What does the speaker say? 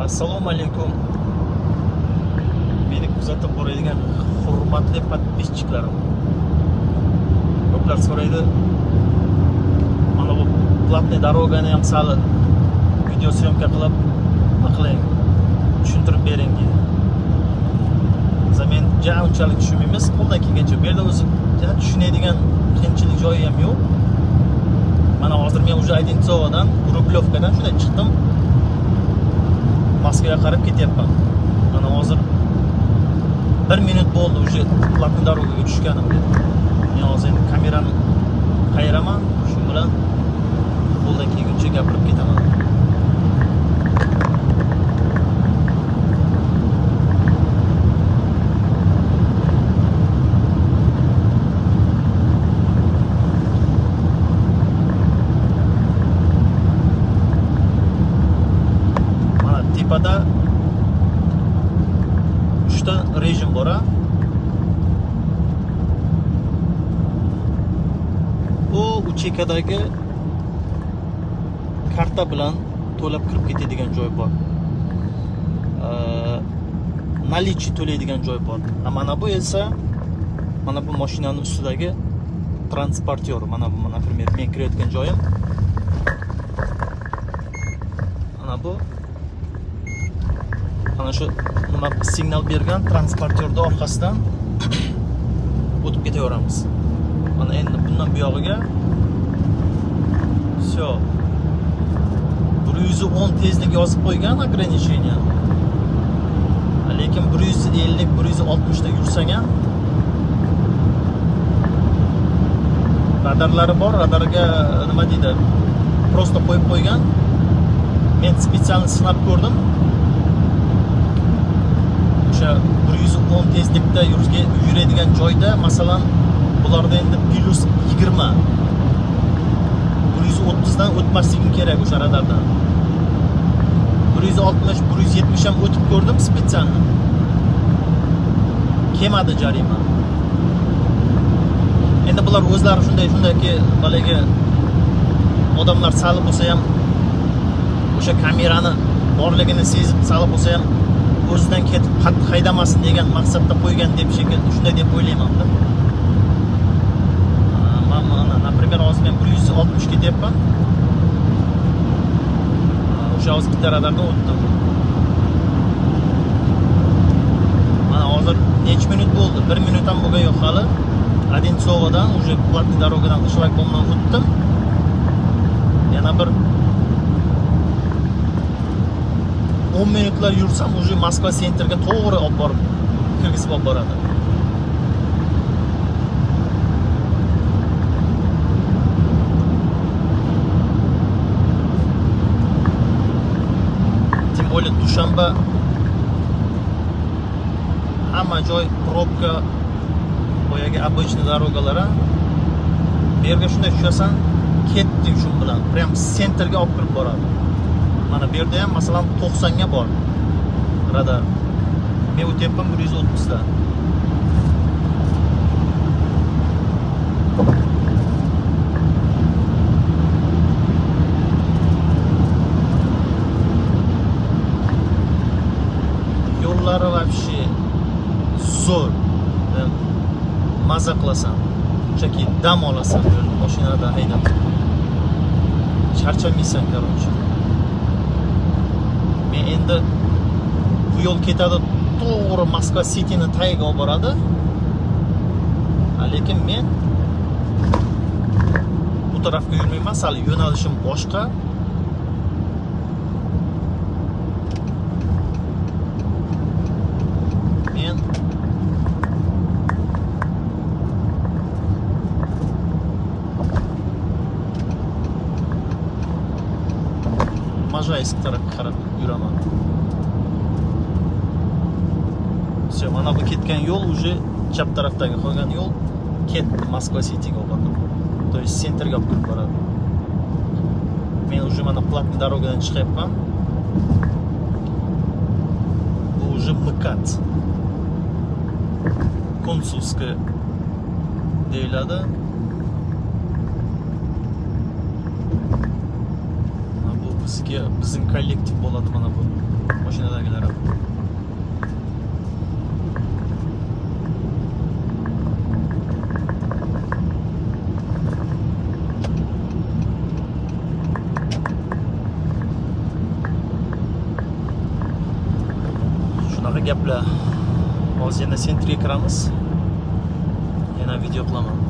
Assalomu alaykum. Meni kuzatib boradigan hurmatli подписчикларым. Ko'plar so'raydi, mana bu platniy darogani ham sal video syomka qilib, qiling, tushuntirib bering deydi. Men unchalik tushunmaymiz, qo'ldan kelgancha. Bu yerda o'zi tushunadigan qiyinchilik joyi ham yo'q. Mana hozir men уже Одинцовоdan, Rublyovkadan shunday chiqdim. Moskvaga qarab ketyapman. Mana hozir 1 minut bo'ldi уже platniy darogaga tushganim. Men hozir endi kamerani qayiraman, shu bilan qo'ldan kelguncha gapirib ketaman. Tepada 3 ta rejim bor. Bu uchekadagi karta bilan to'lab kirib ketadigan joy bor. Nalichi to'laydigan joy bor. Mana bu esa mana bu mashinaning ustidagi transportyor. Mana bu, например, men kirayotgan joyim. Mana bu ana shu nima signal bergan transportyorda orqasidan o'tib ketaveramiz. Mana endi bundan bu yog'iga все 110 tezlik yozib qo'ygan ограничение. Lekin 150 160 da yursang ham radarlari bor, radarga nima deydi? Просто qo'yib qo'ygan. Men spetsial sinab ko'rdim. 110 tezlikda yuradigan joyda, masalan, bularda endi plus 20 130 dan o'tmasligim kerak o'sha radardan. 160 170 ham o'tib ko'rdim spetsialni. Kelmadi jarima. Endi bular o'zlari shundayki, balagi odamlar sal bo'lsa ham o'sha kamerani borligini sezib sal bo'lsa ham o'zidan ketib qattiq haydamasin degan maqsadda qo'ygan deb shekilli, shunday deb o'ylayman-da. Mana, например, hozir men 160 ketyapman. O'sha hozir bitta radardan o'tdim. Mana hozir necha minut bo'ldi? 1 minut ham bo'lgan yo'q hali. Одинцовоdan уже platniy darogadan Shlagbaumdan o'tdim. Yana bir 10 minutlar yursam уже Moskva sentrga to'g'ri olib borib kirgizib olib boradi. Tim более Dushanba hamma joy probka, boyagi обычный darogalar. Bu yerga shunday tushasan, ketdi shu bilan. Prям sentrga olib kirib boradi. Mana bu yerda ham masalan 90 ga bor radar. Men o'tyapman 130 dan. Yo'llari вообще zo'r. Maza qilasan. Shunchaki dam olasan mashinada haydab. Charchamaysan, короче. Men endi bu yo'l ketadi, to'g'ri Moskva Cityni tagiga olib boradi. Lekin men bu tarafga yurmayman, hali yo'nalishim boshqa. Men Majaysk tarafga qarab yuraman. Mana bu ketgan yo'l уже chap tarafdagi qolgan yo'l ketdi Moskva Cityga olib bordi. То есть sentrga olib kirib boradi. Men уже mana platniy darogadan chiqyapman. Bu уже Mkat. Konsulskaya deyiladi. bizning kollektiv bo'ladi mana bu mashinadagilar ham. Shunaqa gaplar. Hozir yana sentrga kiramiz. Yana video qilaman.